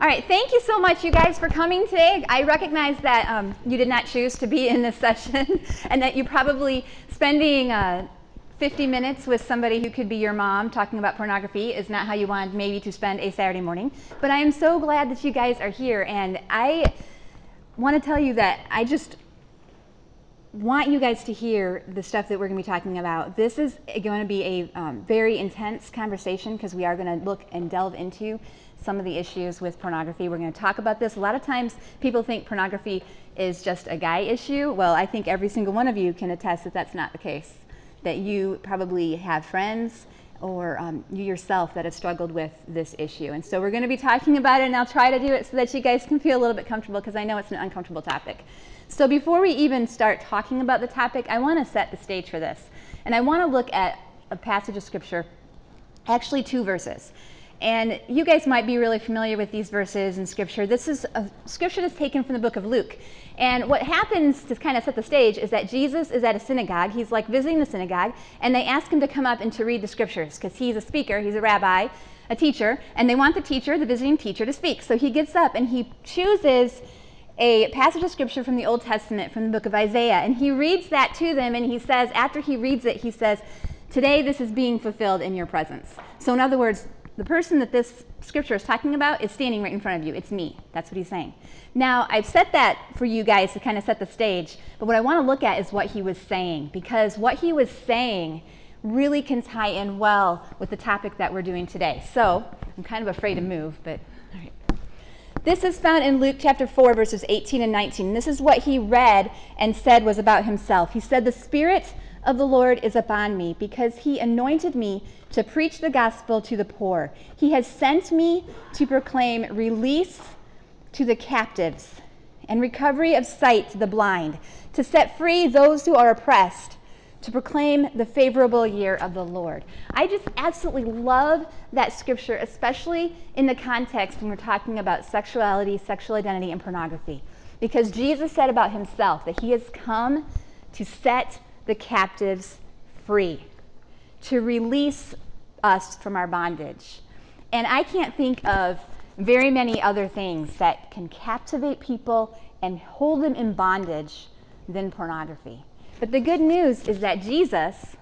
All right, thank you so much, you guys, for coming today. I recognize that you did not choose to be in this session and that you're probably spending 50 minutes with somebody who could be your mom talking about pornography is not how you want maybe to spend a Saturday morning. But I am so glad that you guys are here, and I want to tell you that I just want you guys to hear the stuff that we're going to be talking about. This is going to be a very intense conversation because we are going to look and delve into some of the issues with pornography. We're going to talk about this. A lot of times people think pornography is just a guy issue. Well, I think every single one of you can attest that that's not the case. That you probably have friends or you yourself that have struggled with this issue. And so we're going to be talking about it, and I'll try to do it so that you guys can feel a little bit comfortable because I know it's an uncomfortable topic. So before we even start talking about the topic, I want to set the stage for this. And I want to look at a passage of scripture, actually 2 verses. And you guys might be really familiar with these verses in scripture. This is a scripture that's taken from the book of Luke. And what happens to kind of set the stage is that Jesus is at a synagogue. He's like visiting the synagogue, and they ask him to come up and to read the scriptures because he's a speaker, he's a rabbi, a teacher, and they want the teacher, the visiting teacher, to speak. So he gets up and he chooses a passage of scripture from the Old Testament, from the book of Isaiah, and he reads that to them, and he says, after he reads it, he says, "Today this is being fulfilled in your presence." So in other words, the person that this scripture is talking about is standing right in front of you. It's me. That's what he's saying. Now, I've set that for you guys to kind of set the stage, but what I want to look at is what he was saying, because what he was saying really can tie in well with the topic that we're doing today. So, I'm kind of afraid to move, but all right. This is found in Luke chapter 4, verses 18 and 19. This is what he read and said was about himself. He said, "The Spirit of the Lord is upon me, because he anointed me to preach the gospel to the poor. He has sent me to proclaim release to the captives and recovery of sight to the blind, to set free those who are oppressed, to proclaim the favorable year of the Lord." I just absolutely love that scripture, especially in the context when we're talking about sexuality, sexual identity, and pornography. Because Jesus said about himself that he has come to set the captives free, to release us from our bondage. And I can't think of very many other things that can captivate people and hold them in bondage than pornography. But the good news is that Jesus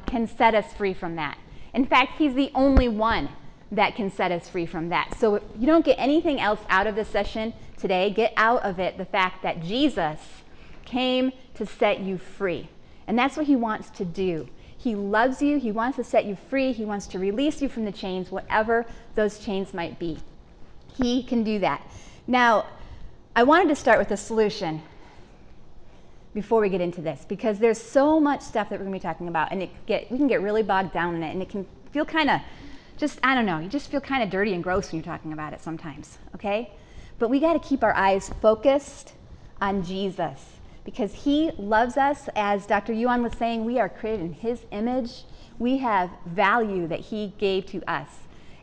can set us free from that. In fact, he's the only one that can set us free from that. So if you don't get anything else out of this session today, get out of it the fact that Jesus came to set you free. And that's what he wants to do. He loves you. He wants to set you free. He wants to release you from the chains, whatever those chains might be. He can do that. Now, I wanted to start with a solution before we get into this, because there's so much stuff that we're going to be talking about, and we can get really bogged down in it, and it can feel kind of just, I don't know, you just feel kind of dirty and gross when you're talking about it sometimes, okay? But we got to keep our eyes focused on Jesus, because he loves us. As Dr. Yuan was saying, we are created in his image. We have value that he gave to us.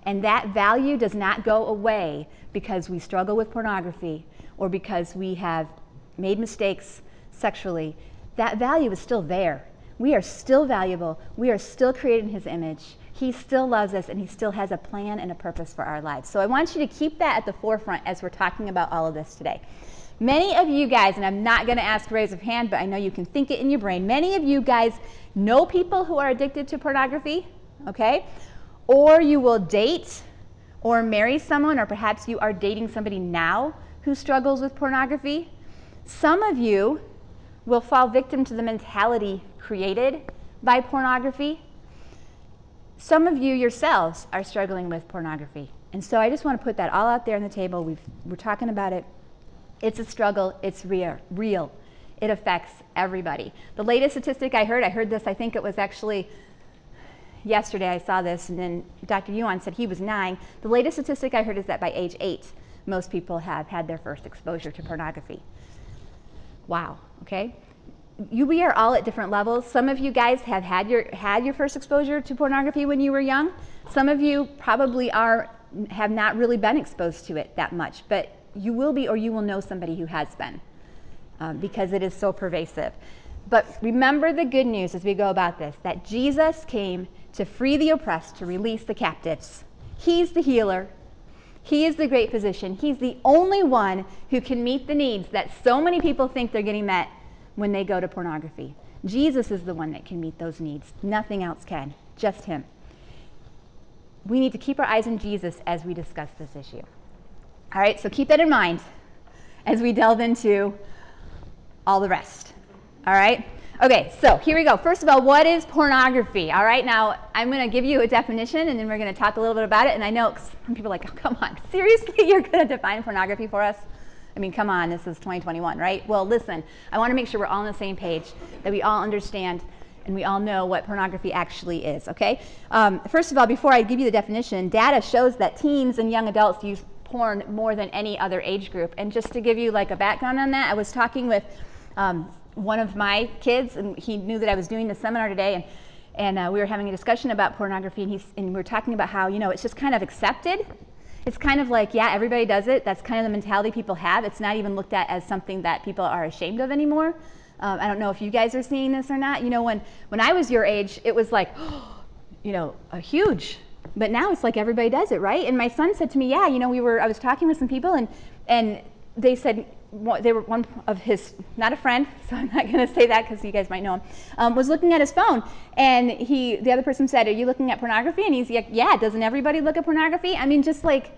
And that value does not go away because we struggle with pornography or because we have made mistakes sexually. That value is still there. We are still valuable. We are still created in his image. He still loves us, and he still has a plan and a purpose for our lives. So I want you to keep that at the forefront as we're talking about all of this today. Many of you guys, and I'm not going to ask raise of hand, but I know you can think it in your brain. Many of you guys know people who are addicted to pornography, okay? Or you will date or marry someone, or perhaps you are dating somebody now who struggles with pornography. Some of you will fall victim to the mentality created by pornography. Some of you yourselves are struggling with pornography. And so I just want to put that all out there on the table. We're talking about it. It's a struggle. It's real. It affects everybody. The latest statistic I heard this, I think it was actually yesterday I saw this, and then Dr. Yuan said he was 9. The latest statistic I heard is that by age 8, most people have had their first exposure to pornography. Wow, okay? We are all at different levels. Some of you guys have had your first exposure to pornography when you were young. Some of you probably have not really been exposed to it that much, but you will be, or you will know somebody who has been, because it is so pervasive. But remember the good news as we go about this, that Jesus came to free the oppressed, to release the captives. He's the healer. He is the great physician. He's the only one who can meet the needs that so many people think they're getting met when they go to pornography. Jesus is the one that can meet those needs. Nothing else can, just him. We need to keep our eyes on Jesus as we discuss this issue. All right, so keep that in mind as we delve into all the rest. All right? Okay, so here we go. First of all, what is pornography? All right, now I'm going to give you a definition, and then we're going to talk a little bit about it. And I know some people are like, oh, come on, seriously, you're going to define pornography for us? I mean, come on, this is 2021, right? Well, listen, I want to make sure we're all on the same page, that we all understand and we all know what pornography actually is, okay? First of all, before I give you the definition, data shows that teens and young adults use porn more than any other age group. And just to give you like a background on that, I was talking with one of my kids, and he knew that I was doing this seminar today, and we were having a discussion about pornography, and we were talking about how, you know, it's just kind of accepted. It's kind of like, yeah, everybody does it. That's kind of the mentality people have. It's not even looked at as something that people are ashamed of anymore. I don't know if you guys are seeing this or not. You know, when I was your age, it was like, you know, a huge. But now it's like everybody does it, right? And my son said to me, yeah, you know, I was talking with some people, and they said, they were one of his, not a friend, so I'm not going to say that because you guys might know him, was looking at his phone, and the other person said, are you looking at pornography? And he's like, yeah, doesn't everybody look at pornography? I mean, just like,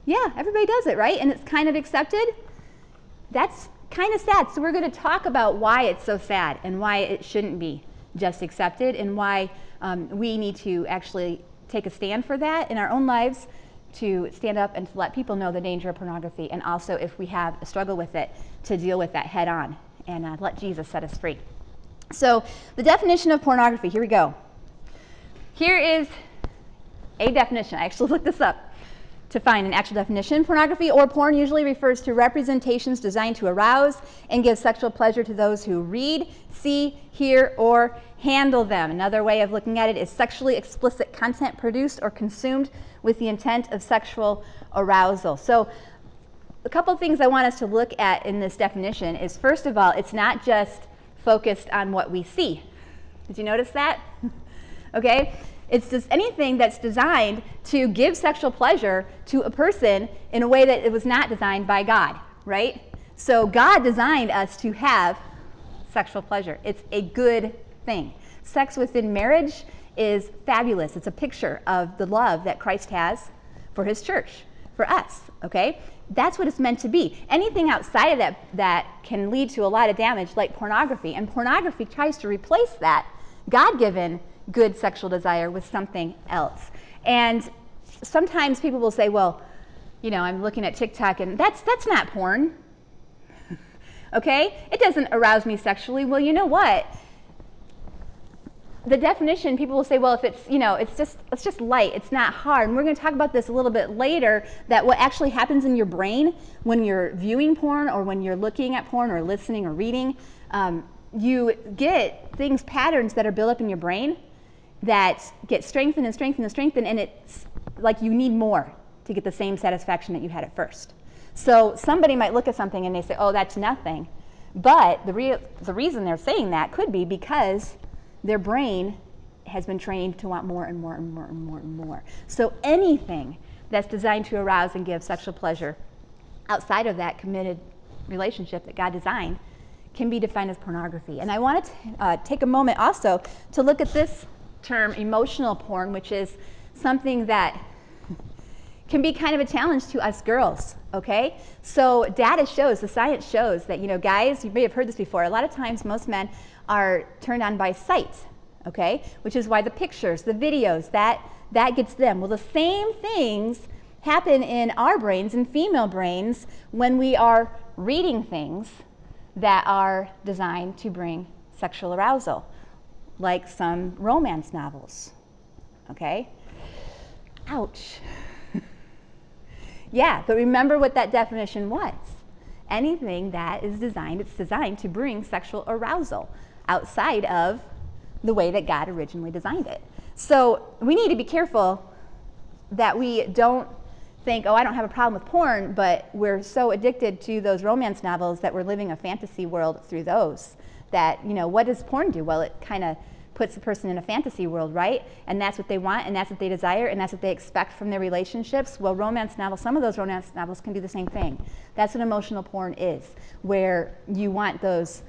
yeah, everybody does it, right? And it's kind of accepted. That's kind of sad. So we're going to talk about why it's so sad and why it shouldn't be just accepted, and why we need to actually take a stand for that in our own lives, to stand up and to let people know the danger of pornography, and also if we have a struggle with it, to deal with that head on and let Jesus set us free. So the definition of pornography, here we go. Here is a definition. I actually looked this up to find an actual definition. Pornography or porn usually refers to representations designed to arouse and give sexual pleasure to those who read, see, hear, or handle them. Another way of looking at it is sexually explicit content produced or consumed with the intent of sexual arousal. So a couple things I want us to look at in this definition is, first of all, it's not just focused on what we see. Did you notice that? Okay? It's just anything that's designed to give sexual pleasure to a person in a way that it was not designed by God, right? So God designed us to have sexual pleasure. It's a good thing. Sex within marriage is fabulous. It's a picture of the love that Christ has for his church, for us, okay? That's what it's meant to be. Anything outside of that can lead to a lot of damage, like pornography, and pornography tries to replace that God-given good sexual desire with something else. And sometimes people will say, well, you know, I'm looking at TikTok and that's not porn. Okay? It doesn't arouse me sexually. Well, you know what? The definition, people will say, well, if it's, you know, it's just light, it's not hard. And we're going to talk about this a little bit later, that what actually happens in your brain when you're viewing porn, or when you're looking at porn, or listening, or reading, you get patterns that are built up in your brain that get strengthened and strengthened and strengthened, and it's like you need more to get the same satisfaction that you had at first. So somebody might look at something and they say, oh, that's nothing. But the reason they're saying that could be because their brain has been trained to want more and more and more and more and more. So anything that's designed to arouse and give sexual pleasure outside of that committed relationship that God designed can be defined as pornography. And I want to take a moment also to look at this term, emotional porn, which is something that can be kind of a challenge to us girls, okay? So data shows, the science shows that, you know, guys, you may have heard this before, a lot of times most men are turned on by sight, okay? Which is why the pictures, the videos, that gets them. Well, the same things happen in our brains, in female brains, when we are reading things that are designed to bring sexual arousal, like some romance novels, okay? Ouch. Yeah, but remember what that definition was. Anything that is designed, it's designed to bring sexual arousal outside of the way that God originally designed it. So we need to be careful that we don't think, oh, I don't have a problem with porn, but we're so addicted to those romance novels that we're living a fantasy world through those. That, you know, what does porn do? Well, it kind of puts the person in a fantasy world, right? And that's what they want, and that's what they desire, and that's what they expect from their relationships. Well, romance novels, some of those romance novels can do the same thing. That's what emotional porn is, where you want those,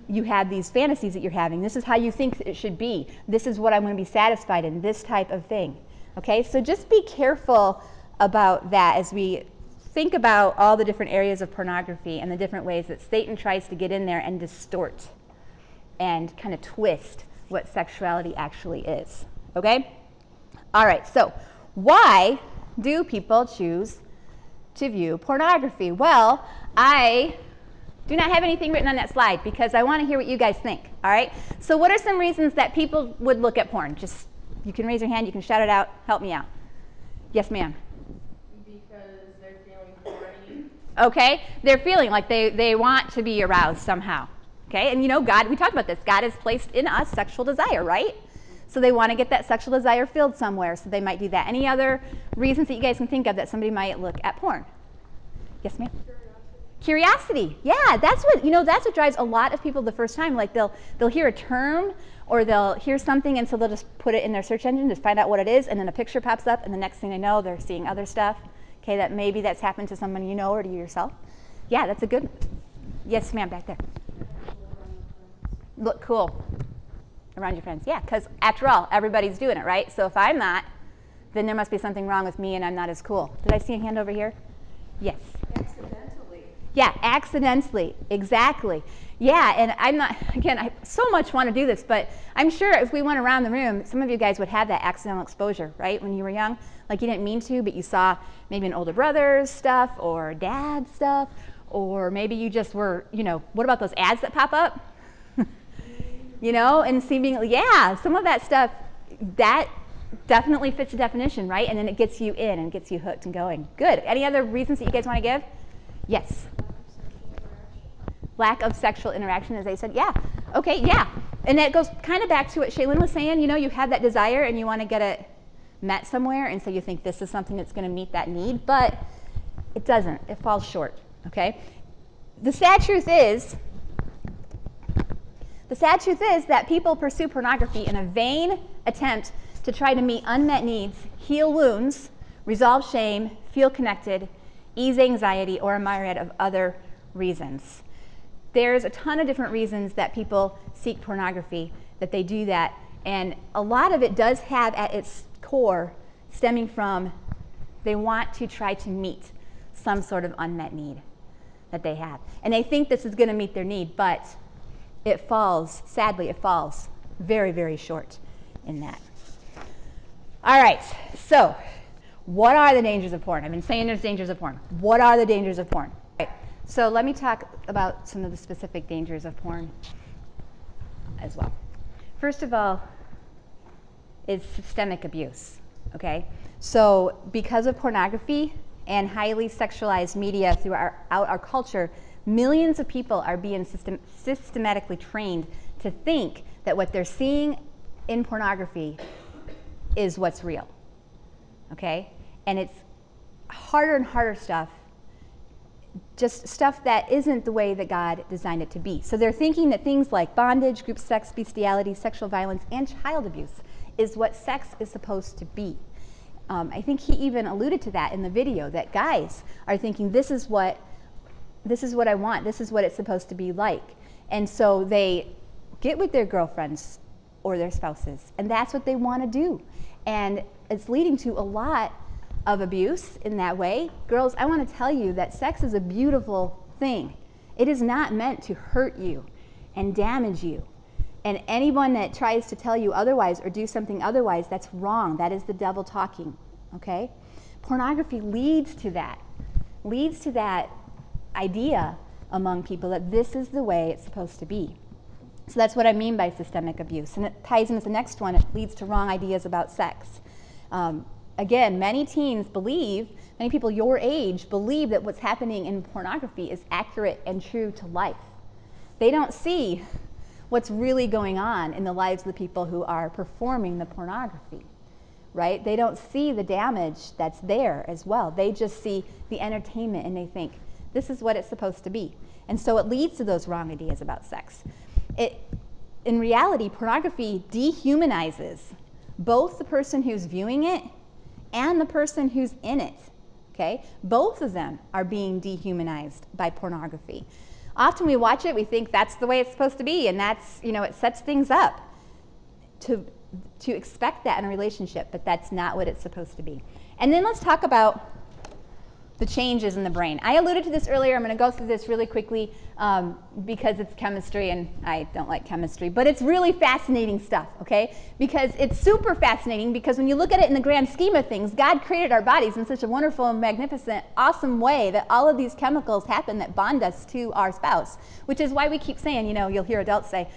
you have these fantasies that you're having. This is how you think it should be. This is what I'm going to be satisfied in, this type of thing. Okay, so just be careful about that as we think about all the different areas of pornography and the different ways that Satan tries to get in there and distort and kind of twist what sexuality actually is. Okay? All right, so why do people choose to view pornography? Well, I do not have anything written on that slide because I want to hear what you guys think. All right? So what are some reasons that people would look at porn? Just, you can raise your hand, you can shout it out, help me out. Yes, ma'am. Okay, they're feeling like they want to be aroused somehow. Okay, and you know, God, we talked about this. God has placed in us sexual desire, right? So they want to get that sexual desire filled somewhere, so they might do that. Any other reasons that you guys can think of that somebody might look at porn? Yes, ma'am? Curiosity. Yeah, that's what, you know, that's what drives a lot of people the first time. Like they'll hear a term or they'll hear something, and so they'll just put it in their search engine to find out what it is, and then a picture pops up, and the next thing they know, they're seeing other stuff. Okay, that maybe that's happened to someone you know or to yourself. Yeah, that's a good. Yes, ma'am, back there. Look cool around your friends. Yeah, because after all, everybody's doing it, right? So if I'm not, then there must be something wrong with me and I'm not as cool. Did I see a hand over here? Yes. Accidentally. Yeah, accidentally. Exactly. Yeah, and I'm not, again, I so much want to do this, but I'm sure if we went around the room, some of you guys would have that accidental exposure, right, when you were young. Like you didn't mean to, but you saw maybe an older brother's stuff or dad's stuff, or maybe you just were, you know, what about those ads that pop up? You know, and seemingly, yeah, some of that stuff, that definitely fits the definition, right? And then it gets you in and gets you hooked and going. Good. Any other reasons that you guys want to give? Yes. Lack of sexual interaction, as they said. Yeah. Okay, yeah. And that goes kind of back to what Shaylin was saying. You know, you have that desire and you want to get it met somewhere, and so you think this is something that's going to meet that need, but it doesn't. It falls short, okay? The sad truth is that people pursue pornography in a vain attempt to try to meet unmet needs, heal wounds, resolve shame, feel connected, ease anxiety, or a myriad of other reasons. There's a ton of different reasons that people seek pornography, that they do that, and a lot of it does have at its core stemming from they want to try to meet some sort of unmet need that they have. And they think this is going to meet their need, but it falls, sadly, it falls very, very short in that. All right, so what are the dangers of porn? I've been saying there's dangers of porn. What are the dangers of porn? Right. So let me talk about some of the specific dangers of porn as well. First of all, is systemic abuse, okay? So because of pornography and highly sexualized media throughout our culture, millions of people are being systematically trained to think that what they're seeing in pornography is what's real, okay? And it's harder and harder stuff, just stuff that isn't the way that God designed it to be. So they're thinking that things like bondage, group sex, bestiality, sexual violence, and child abuse is what sex is supposed to be. I think he even alluded to that in the video, that guys are thinking this is what I want, this is what it's supposed to be like. And so they get with their girlfriends or their spouses, and that's what they want to do. And it's leading to a lot of abuse in that way. Girls, I want to tell you that sex is a beautiful thing. It is not meant to hurt you and damage you. And anyone that tries to tell you otherwise or do something otherwise, that's wrong. That is the devil talking, okay? Pornography leads to that idea among people that this is the way it's supposed to be. So that's what I mean by systemic abuse. And it ties into the next one. It leads to wrong ideas about sex. Again, many teens believe, many people your age believe that what's happening in pornography is accurate and true to life. They don't see what's really going on in the lives of the people who are performing the pornography, right? They don't see the damage that's there as well. They just see the entertainment and they think, this is what it's supposed to be. And so it leads to those wrong ideas about sex. in reality, pornography dehumanizes both the person who's viewing it and the person who's in it. Okay? Both of them are being dehumanized by pornography. Often we watch it, we think that's the way it's supposed to be, and that's, you know, it sets things up to expect that in a relationship, but that's not what it's supposed to be. And then let's talk about the changes in the brain. I alluded to this earlier. I'm going to go through this really quickly because it's chemistry, and I don't like chemistry, but it's really fascinating stuff, okay? Because it's super fascinating, because when you look at it in the grand scheme of things, God created our bodies in such a wonderful and magnificent, awesome way that all of these chemicals happen that bond us to our spouse, which is why we keep saying, you know, you'll hear adults say,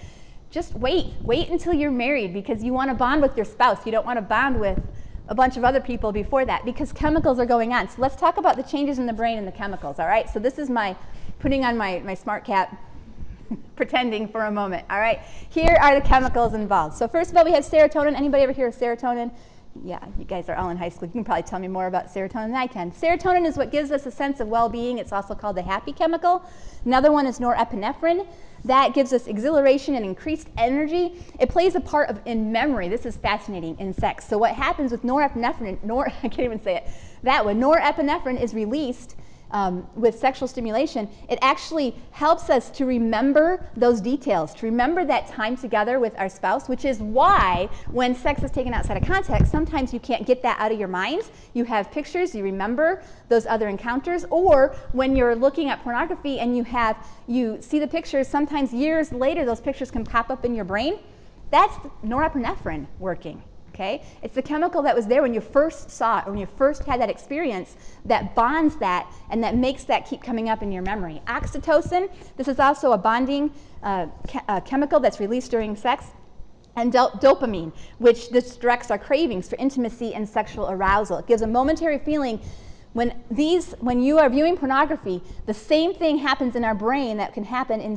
just wait until you're married, because you want to bond with your spouse. You don't want to bond with a bunch of other people before that, because chemicals are going on. So let's talk about the changes in the brain and the chemicals, all right? So this is my putting on my smart cap, pretending for a moment, all right? Here are the chemicals involved. So first of all, we have serotonin. Anybody ever hear of serotonin? Yeah, you guys are all in high school. You can probably tell me more about serotonin than I can. Serotonin is what gives us a sense of well-being. It's also called the happy chemical. Another one is norepinephrine. That gives us exhilaration and increased energy. It plays a part in memory. This is fascinating in sex. So what happens with norepinephrine, I can't even say it, that one, norepinephrine is released with sexual stimulation. It actually helps us to remember those details, to remember that time together with our spouse, which is why when sex is taken outside of context, sometimes you can't get that out of your mind. You have pictures, you remember those other encounters, or when you're looking at pornography and you see the pictures, sometimes years later those pictures can pop up in your brain. That's norepinephrine working. Okay? It's the chemical that was there when you first saw it, or when you first had that experience, that bonds that and that makes that keep coming up in your memory. Oxytocin, this is also a bonding chemical that's released during sex. And dopamine, which this directs our cravings for intimacy and sexual arousal. It gives a momentary feeling. When you are viewing pornography, the same thing happens in our brain that can happen in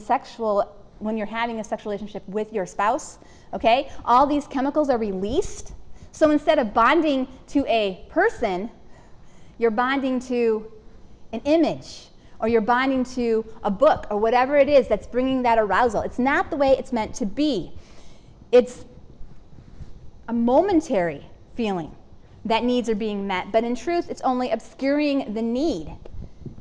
when you're having a sexual relationship with your spouse, okay? All these chemicals are released. So instead of bonding to a person, you're bonding to an image, or you're bonding to a book, or whatever it is that's bringing that arousal. It's not the way it's meant to be. It's a momentary feeling that needs are being met, but in truth, it's only obscuring the need.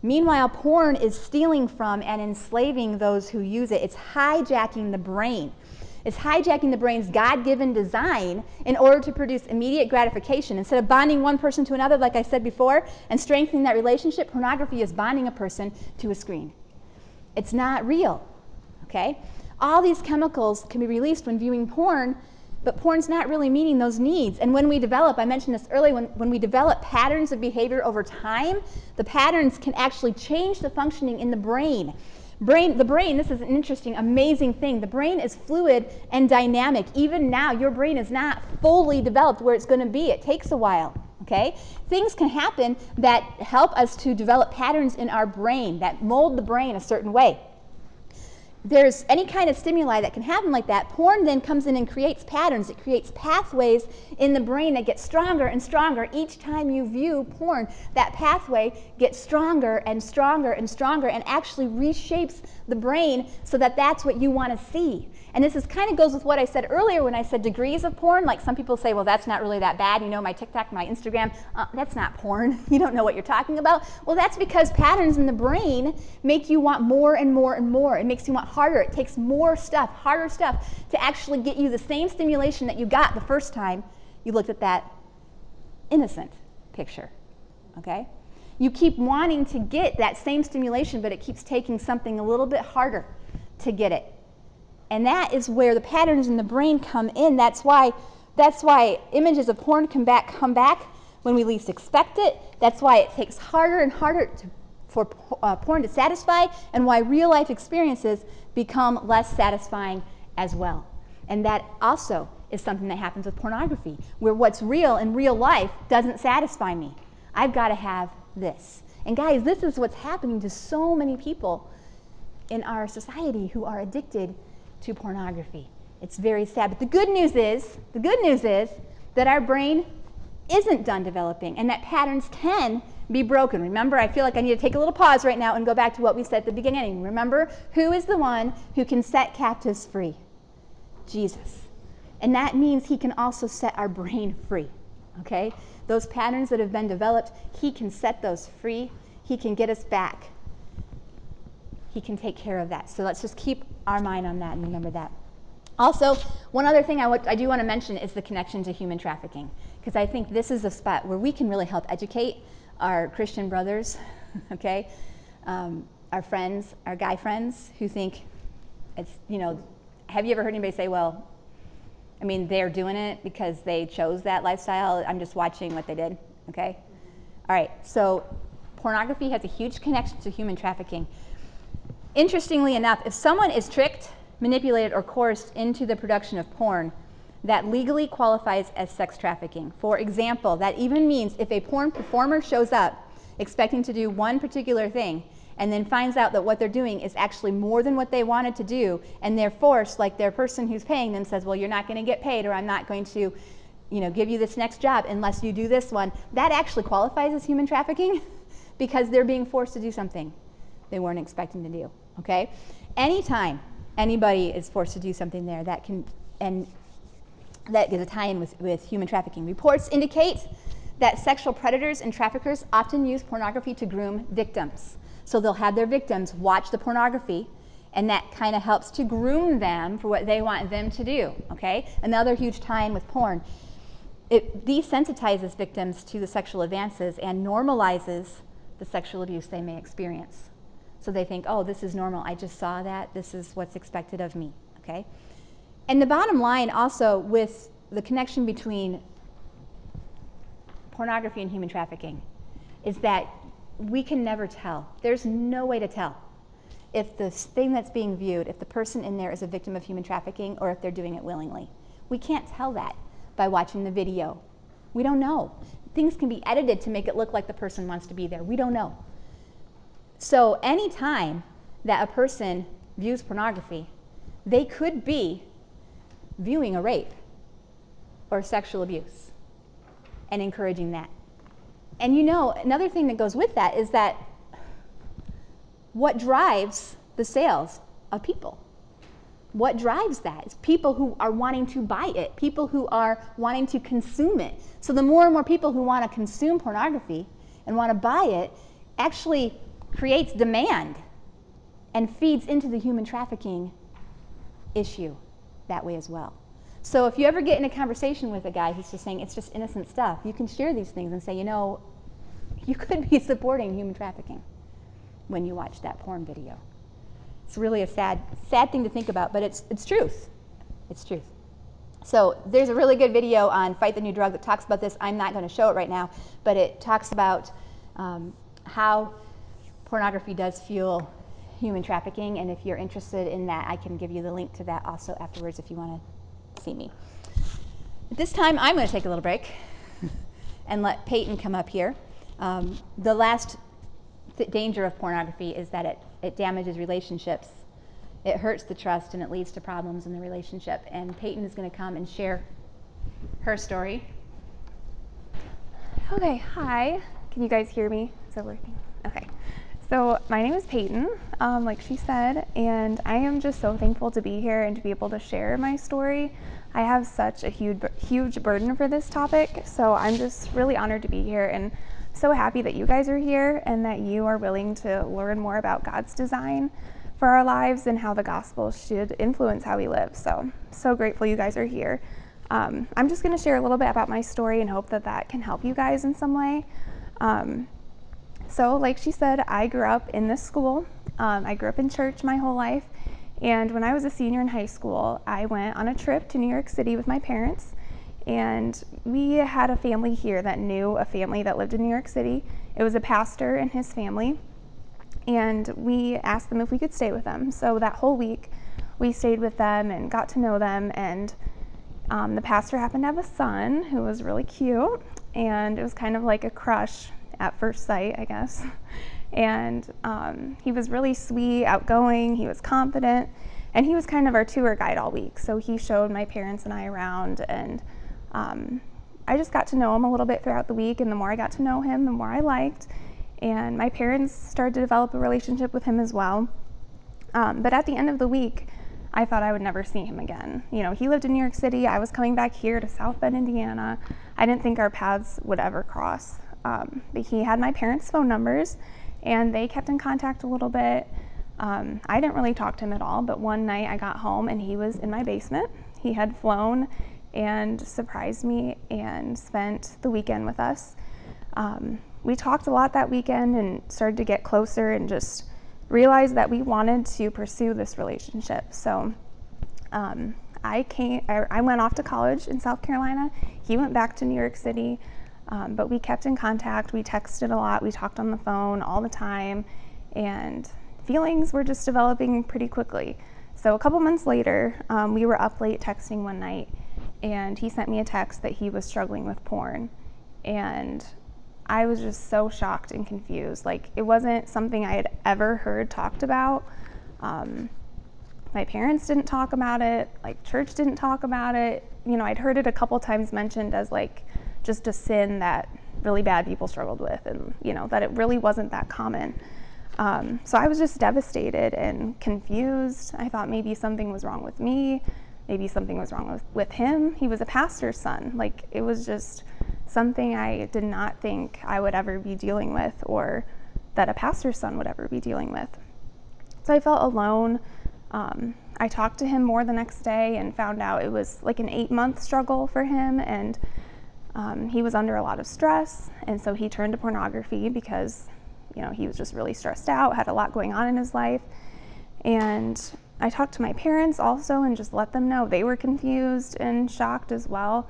Meanwhile, porn is stealing from and enslaving those who use it. It's hijacking the brain. It's hijacking the brain's God-given design in order to produce immediate gratification. Instead of bonding one person to another, like I said before, and strengthening that relationship, pornography is bonding a person to a screen. It's not real, okay? All these chemicals can be released when viewing porn, but porn's not really meeting those needs. And when we develop, I mentioned this earlier, when we develop patterns of behavior over time, the patterns can actually change the functioning in the brain. The brain, this is an interesting, amazing thing. The brain is fluid and dynamic. Even now, your brain is not fully developed where it's going to be. It takes a while, okay? Things can happen that help us to develop patterns in our brain that mold the brain a certain way. There's any kind of stimuli that can happen like that. Porn then comes in and creates patterns. It creates pathways in the brain that get stronger and stronger. Each time you view porn, that pathway gets stronger and stronger and stronger and actually reshapes the brain so that that's what you want to see. And this is kind of goes with what I said earlier when I said degrees of porn. Like some people say, well, that's not really that bad. You know, my TikTok, my Instagram, that's not porn. You don't know what you're talking about. Well, that's because patterns in the brain make you want more and more and more. It makes you want harder. It takes more stuff, harder stuff, to actually get you the same stimulation that you got the first time you looked at that innocent picture, okay? You keep wanting to get that same stimulation, but it keeps taking something a little bit harder to get it. And that is where the patterns in the brain come in. That's why images of porn come back when we least expect it. That's why it takes harder and harder for porn to satisfy, and why real life experiences become less satisfying as well. And that also is something that happens with pornography, where what's real in real life doesn't satisfy me. I've got to have this. And guys, this is what's happening to so many people in our society who are addicted to pornography. It's very sad. But the good news is that our brain isn't done developing, and that patterns can be broken. Remember, I feel like I need to take a little pause right now and go back to what we said at the beginning. Remember, who is the one who can set captives free? Jesus. And that means he can also set our brain free, okay? Those patterns that have been developed, he can set those free. He can get us back. He can take care of that. So let's just keep our mind on that and remember that. Also, one other thing I do want to mention is the connection to human trafficking, because I think this is a spot where we can really help educate our Christian brothers, okay? Our friends, our guy friends who think it's, you know, have you ever heard anybody say, well, I mean, they're doing it because they chose that lifestyle. I'm just watching what they did, okay? All right, so pornography has a huge connection to human trafficking. Interestingly enough, if someone is tricked, manipulated, or coerced into the production of porn, that legally qualifies as sex trafficking. For example, that even means if a porn performer shows up expecting to do one particular thing and then finds out that what they're doing is actually more than what they wanted to do, and they're forced, like their person who's paying them says, well, you're not going to get paid, or I'm not going to, you know, give you this next job unless you do this one, that actually qualifies as human trafficking because they're being forced to do something they weren't expecting to do, okay? Anytime anybody is forced to do something there, that can, and that gets a tie-in with human trafficking. Reports indicate that sexual predators and traffickers often use pornography to groom victims. So they'll have their victims watch the pornography, and that kind of helps to groom them for what they want them to do, okay? Another huge tie-in with porn. It desensitizes victims to the sexual advances and normalizes the sexual abuse they may experience. So they think, oh, this is normal. I just saw that. This is what's expected of me, okay? And the bottom line also with the connection between pornography and human trafficking is that we can never tell. There's no way to tell if the thing that's being viewed, if the person in there is a victim of human trafficking or if they're doing it willingly. We can't tell that by watching the video. We don't know. Things can be edited to make it look like the person wants to be there. We don't know. So anytime that a person views pornography, they could be viewing a rape or sexual abuse and encouraging that. And you know, another thing that goes with that is that what drives the sales of people? What drives that? It's people who are wanting to buy it, people who are wanting to consume it. So the more and more people who want to consume pornography and want to buy it actually creates demand and feeds into the human trafficking issue that way as well. So if you ever get in a conversation with a guy who's just saying it's just innocent stuff, you can share these things and say, you know, you could be supporting human trafficking when you watch that porn video. It's really a sad thing to think about, but it's truth. It's truth. So there's a really good video on Fight the New Drug that talks about this. I'm not going to show it right now, but it talks about how pornography does fuel human trafficking, and if you're interested in that, I can give you the link to that also afterwards if you want to see me. At this time, I'm going to take a little break and let Peyton come up here. The last danger of pornography is that it damages relationships. It hurts the trust and it leads to problems in the relationship. And Peyton is going to come and share her story. Okay, hi. Can you guys hear me? Is it working? Okay. So my name is Peyton, like she said, and I am just so thankful to be here and to be able to share my story. I have such a huge burden for this topic, so I'm just really honored to be here and so happy that you guys are here and that you are willing to learn more about God's design for our lives and how the gospel should influence how we live. So grateful you guys are here. I'm just going to share a little bit about my story and hope that that can help you guys in some way. So like she said, I grew up in this school. I grew up in church my whole life. And when I was a senior in high school, I went on a trip to New York City with my parents. And we had a family here that knew a family that lived in New York City. It was a pastor and his family. And we asked them if we could stay with them. So that whole week, we stayed with them and got to know them. And the pastor happened to have a son who was really cute. And it was kind of like a crush at first sight, I guess. And he was really sweet, outgoing, he was confident, and he was kind of our tour guide all week. So he showed my parents and I around, and I just got to know him a little bit throughout the week, and the more I got to know him, the more I liked. And my parents started to develop a relationship with him as well. But at the end of the week, I thought I would never see him again. You know, he lived in New York City. I was coming back here to South Bend, Indiana. I didn't think our paths would ever cross. But he had my parents' phone numbers, and they kept in contact a little bit. I didn't really talk to him at all, but one night I got home and he was in my basement. He had flown and surprised me and spent the weekend with us. We talked a lot that weekend and started to get closer and just realized that we wanted to pursue this relationship. So I went off to college in South Carolina. He went back to New York City, but we kept in contact. We texted a lot. We talked on the phone all the time, and feelings were just developing pretty quickly. So a couple months later, we were up late texting one night, and he sent me a text that he was struggling with porn. And I was just so shocked and confused. Like, it wasn't something I had ever heard talked about. My parents didn't talk about it, like church didn't talk about it. You know, I'd heard it a couple times mentioned as like just a sin that really bad people struggled with, and you know, that it really wasn't that common. So I was just devastated and confused. I thought maybe something was wrong with me, maybe something was wrong with him. He was a pastor's son. Like, it was just something I did not think I would ever be dealing with, or that a pastor's son would ever be dealing with. So I felt alone. I talked to him more the next day and found out it was like an 8-month struggle for him, and he was under a lot of stress, and so he turned to pornography because, you know, he was just really stressed out, had a lot going on in his life. And I talked to my parents also and just let them know they were confused and shocked as well.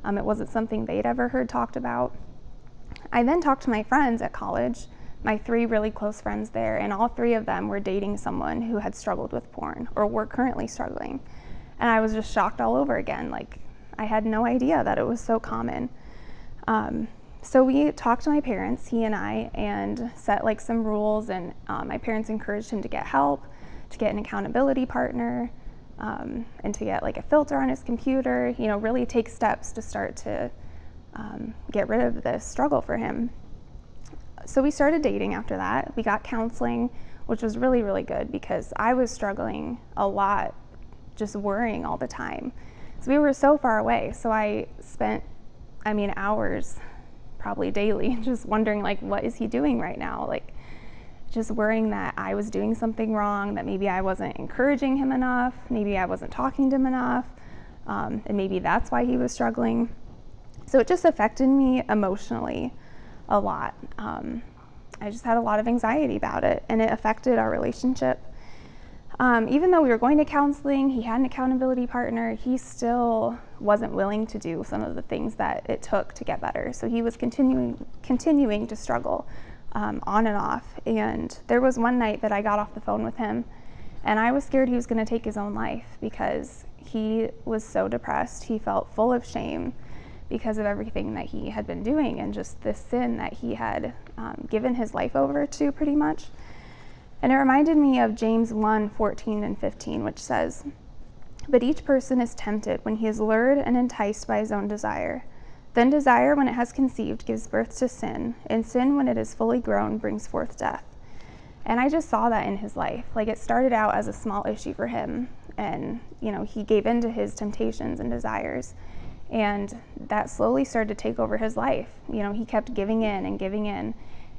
It wasn't something they'd ever heard talked about. I then talked to my friends at college, my 3 really close friends there, and all 3 of them were dating someone who had struggled with porn or were currently struggling. And I was just shocked all over again. Like, I had no idea that it was so common. So we talked to my parents, he and I, and set like some rules, and my parents encouraged him to get help, to get an accountability partner, and to get like a filter on his computer, you know, really take steps to start to get rid of this struggle for him. So we started dating after that. We got counseling, which was really, really good because I was struggling a lot, just worrying all the time. So we were so far away. So I spent, hours, probably daily, just wondering, like, what is he doing right now? Like, just worrying that I was doing something wrong, that maybe I wasn't encouraging him enough, maybe I wasn't talking to him enough, and maybe that's why he was struggling. So it just affected me emotionally a lot. I just had a lot of anxiety about it, and it affected our relationship. Even though we were going to counseling, he had an accountability partner, he still wasn't willing to do some of the things that it took to get better. So he was continuing to struggle on and off. And there was one night that I got off the phone with him, and I was scared he was going to take his own life because he was so depressed. He felt full of shame because of everything that he had been doing and just this sin that he had given his life over to, pretty much. And it reminded me of James 1:14 and 15, which says, "But each person is tempted when he is lured and enticed by his own desire. Then desire, when it has conceived, gives birth to sin, and sin, when it is fully grown, brings forth death." And I just saw that in his life. Like, it started out as a small issue for him, and, you know, he gave in to his temptations and desires. And that slowly started to take over his life. You know, he kept giving in,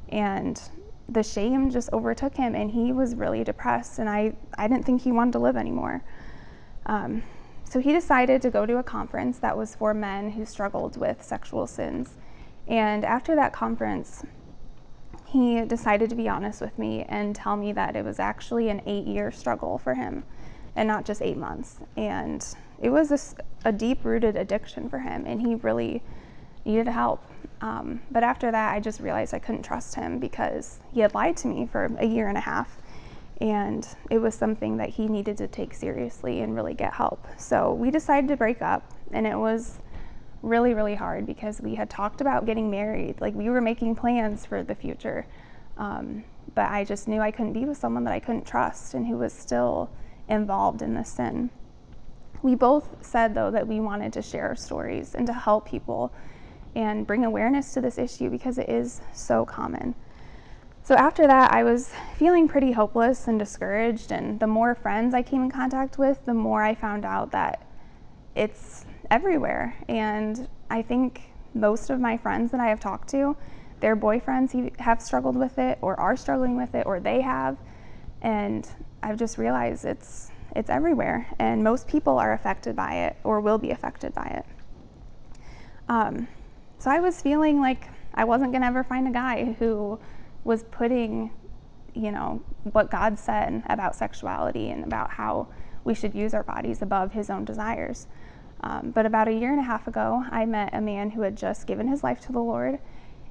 and the shame just overtook him, and he was really depressed, and I didn't think he wanted to live anymore. So he decided to go to a conference that was for men who struggled with sexual sins. And after that conference, he decided to be honest with me and tell me that it was actually an 8-year struggle for him and not just 8 months. And it was a deep-rooted addiction for him, and he really needed help. But after that, I just realized I couldn't trust him because he had lied to me for a year and a half. And it was something that he needed to take seriously and really get help. So we decided to break up, and it was really, really hard because we had talked about getting married. Like, we were making plans for the future. But I just knew I couldn't be with someone that I couldn't trust and who was still involved in this sin. We both said, though, that we wanted to share our stories and to help people and bring awareness to this issue because it is so common. So after that, I was feeling pretty hopeless and discouraged, and the more friends I came in contact with, the more I found out that it's everywhere. And I think most of my friends that I have talked to, their boyfriends have struggled with it or are struggling with it, or they have. And I've just realized it's everywhere, and most people are affected by it or will be affected by it. So I was feeling like I wasn't going to ever find a guy who was putting, what God said about sexuality and about how we should use our bodies above his own desires. But about a year and a half ago, I met a man who had just given his life to the Lord,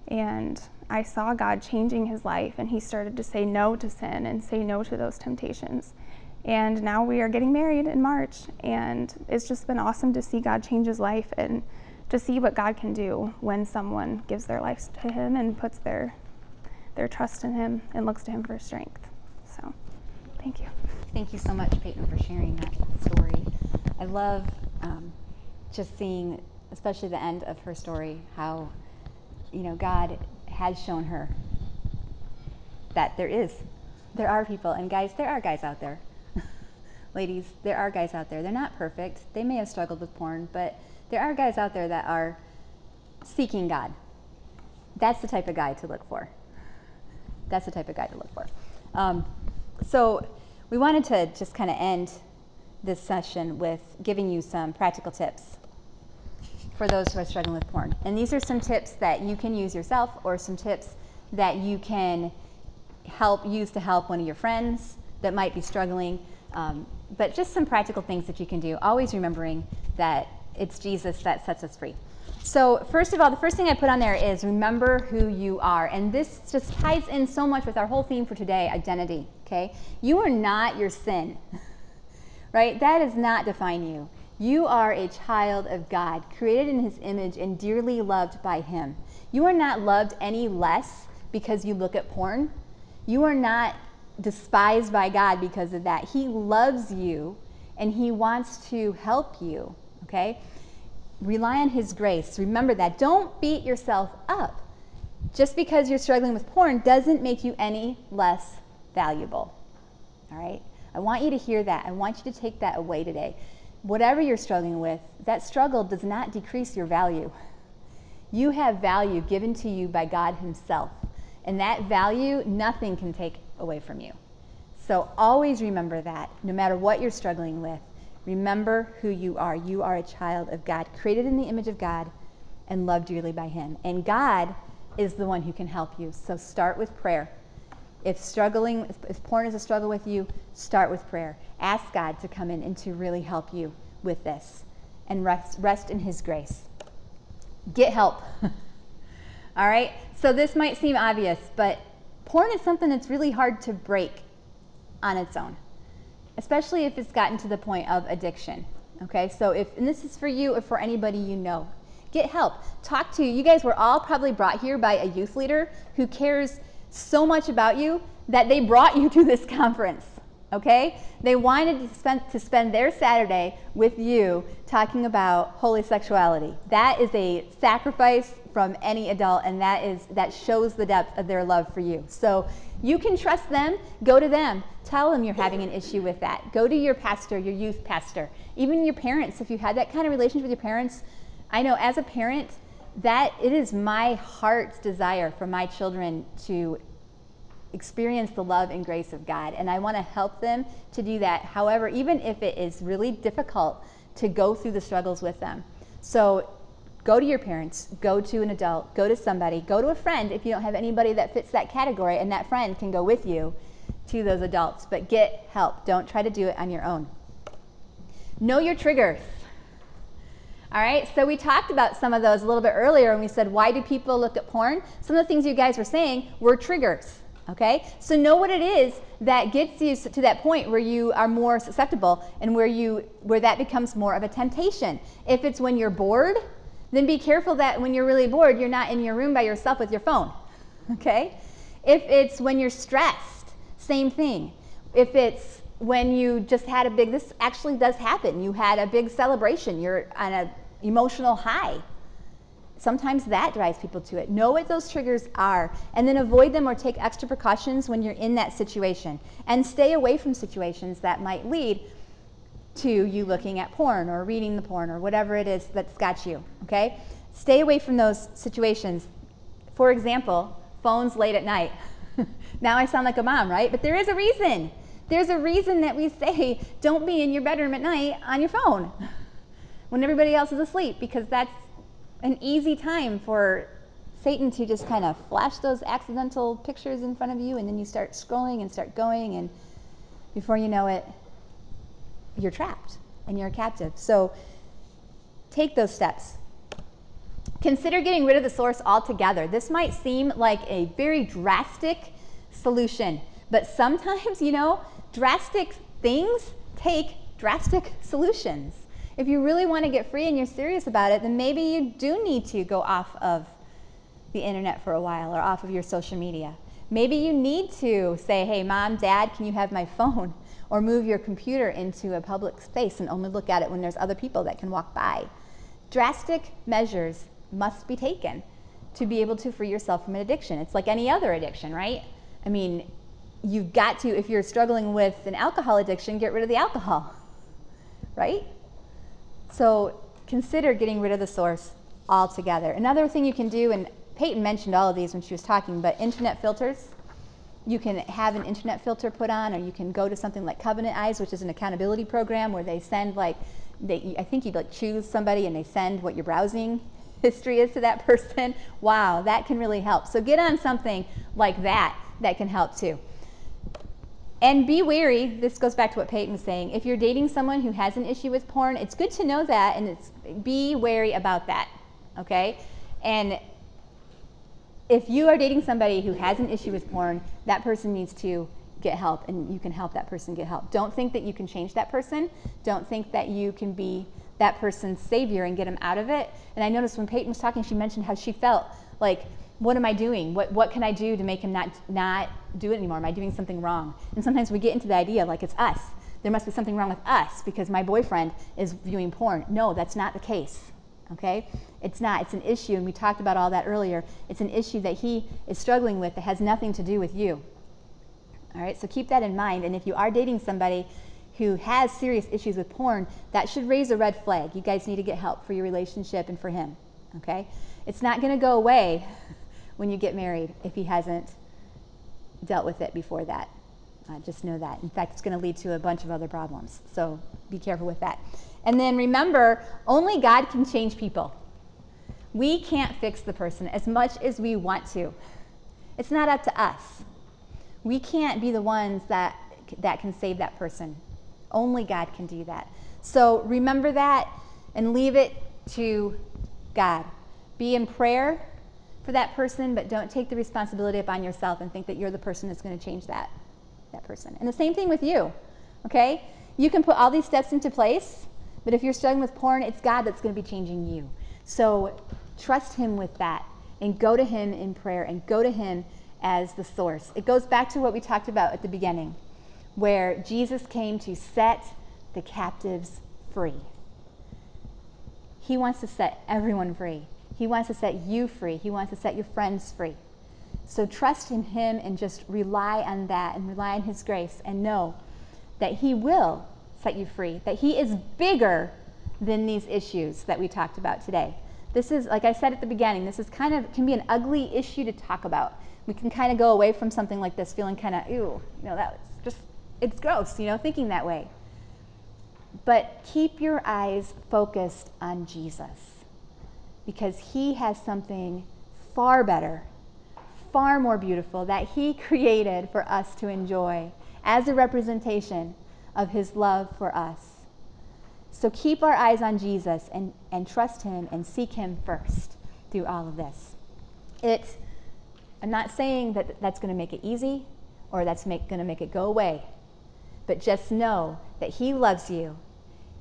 and I saw God changing his life, and he started to say no to sin and say no to those temptations. And now we are getting married in March, and it's just been awesome to see God change his life and to see what God can do when someone gives their life to him and puts their trust in him and looks to him for strength. So, thank you. Thank you so much, Peyton, for sharing that story. I love just seeing, especially the end of her story, how, God has shown her that there are people, and guys, there are guys out there. Ladies, there are guys out there. They're not perfect. They may have struggled with porn, but there are guys out there that are seeking God. That's the type of guy to look for. That's the type of guy to look for. So we wanted to just kind of end this session with giving you some practical tips for those who are struggling with porn. And these are some tips that you can use yourself, or some tips that you can use to help one of your friends that might be struggling. But just some practical things that you can do, always remembering that it's Jesus that sets us free. So first of all, the first thing I put on there is remember who you are. And this just ties in so much with our whole theme for today, identity, okay? You are not your sin, right? That does not define you. You are a child of God, created in his image and dearly loved by him. You are not loved any less because you look at porn. You are not despised by God because of that. He loves you and he wants to help you, okay? Rely on his grace. Remember that. Don't beat yourself up. Just because you're struggling with porn doesn't make you any less valuable, all right? I want you to hear that. I want you to take that away today. Whatever you're struggling with, that struggle does not decrease your value. You have value given to you by God himself. And that value, nothing can take away from you. So always remember that, no matter what you're struggling with. Remember who you are. You are a child of God, created in the image of God and loved dearly by him. And God is the one who can help you. So start with prayer. If porn is a struggle with you, start with prayer. Ask God to come in and to really help you with this. And rest in his grace. Get help. All right? So this might seem obvious, but porn is something that's really hard to break on its own, especially if it's gotten to the point of addiction. Okay? So and this is for you or for anybody you know. Get help. You guys were all probably brought here by a youth leader who cares so much about you that they brought you to this conference. Okay? They wanted to spend their Saturday with you talking about holy sexuality. That is a sacrifice from any adult, and that shows the depth of their love for you. So you can trust them. Go to them. Tell them you're having an issue with that. Go to your pastor, your youth pastor, even your parents. If you had that kind of relationship with your parents, I know as a parent that it is my heart's desire for my children to experience the love and grace of God, and I want to help them to do that. However, even if it is really difficult to go through the struggles with them. So go to your parents, go to an adult, go to somebody, go to a friend if you don't have anybody that fits that category, and that friend can go with you to those adults. But get help. Don't try to do it on your own. Know your triggers. All right, so we talked about some of those a little bit earlier, and we said, why do people look at porn? Some of the things you guys were saying were triggers. Okay, so know what it is that gets you to that point where you are more susceptible and where that becomes more of a temptation. If it's when you're bored, then be careful that when you're really bored, you're not in your room by yourself with your phone. Okay, if it's when you're stressed, same thing. If it's when you just had this actually does happen, you had a big celebration, you're on an emotional high. Sometimes that drives people to it. Know what those triggers are, and then avoid them or take extra precautions when you're in that situation. And stay away from situations that might lead to you looking at porn or reading the porn or whatever it is that's got you, okay? Stay away from those situations. For example, phones late at night. Now I sound like a mom, right? But there is a reason. There's a reason that we say don't be in your bedroom at night on your phone when everybody else is asleep, because that's an easy time for Satan to just kind of flash those accidental pictures in front of you, and then you start scrolling and start going, and before you know it, you're trapped and you're a captive. So take those steps. Consider getting rid of the source altogether. This might seem like a very drastic solution, but sometimes, drastic things take drastic solutions. If you really want to get free and you're serious about it, then maybe you do need to go off of the internet for a while or off of your social media. Maybe you need to say, hey, Mom, Dad, can you have my phone? Or move your computer into a public space and only look at it when there's other people that can walk by. Drastic measures must be taken to be able to free yourself from an addiction. It's like any other addiction, right? I mean, you've got to, if you're struggling with an alcohol addiction, get rid of the alcohol, right? So consider getting rid of the source altogether. Another thing you can do, and Peyton mentioned all of these when she was talking, but internet filters. You can have an internet filter put on, or you can go to something like Covenant Eyes, which is an accountability program where they send I think you'd choose somebody and they send what your browsing history is to that person. Wow, that can really help. So get on something like that can help too. And be wary, this goes back to what Peyton was saying, if you're dating someone who has an issue with porn, it's good to know that, and be wary about that, okay? And if you are dating somebody who has an issue with porn, that person needs to get help, and you can help that person get help. Don't think that you can change that person. Don't think that you can be that person's savior and get them out of it. And I noticed when Peyton was talking, she mentioned how she felt like, what am I doing? What can I do to make him not do it anymore? Am I doing something wrong? And sometimes we get into the idea like it's us. There must be something wrong with us because my boyfriend is viewing porn. No, that's not the case, okay? It's not. It's an issue, and we talked about all that earlier. It's an issue that he is struggling with that has nothing to do with you. All right, so keep that in mind. And if you are dating somebody who has serious issues with porn, that should raise a red flag. You guys need to get help for your relationship and for him, okay? It's not going to go away when you get married if he hasn't dealt with it before that. Just know that. In fact, it's going to lead to a bunch of other problems. So be careful with that. And then remember, only God can change people. We can't fix the person as much as we want to. It's not up to us. We can't be the ones that can save that person. Only God can do that. So remember that and leave it to God. Be in prayer for that person, but don't take the responsibility upon yourself and think that you're the person that's going to change that person. And the same thing with you, okay? You can put all these steps into place, but if you're struggling with porn, it's God that's going to be changing you. So trust him with that and go to him in prayer and go to him as the source. It goes back to what we talked about at the beginning, where Jesus came to set the captives free. He wants to set everyone free. He wants to set you free. He wants to set your friends free. So trust in him and just rely on that and rely on his grace and know that he will set you free, that he is bigger than these issues that we talked about today. This is, like I said at the beginning, this is can be an ugly issue to talk about. We can kind of go away from something like this feeling kind of, ew, it's gross, thinking that way. But keep your eyes focused on Jesus, because he has something far better, far more beautiful that he created for us to enjoy as a representation of his love for us. So keep our eyes on Jesus and trust him and seek him first through all of this. I'm not saying that that's going to make it easy or that's going to make it go away, but just know that he loves you,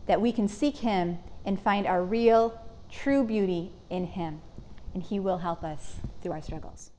that we can seek him and find our real, true beauty in him, and he will help us through our struggles.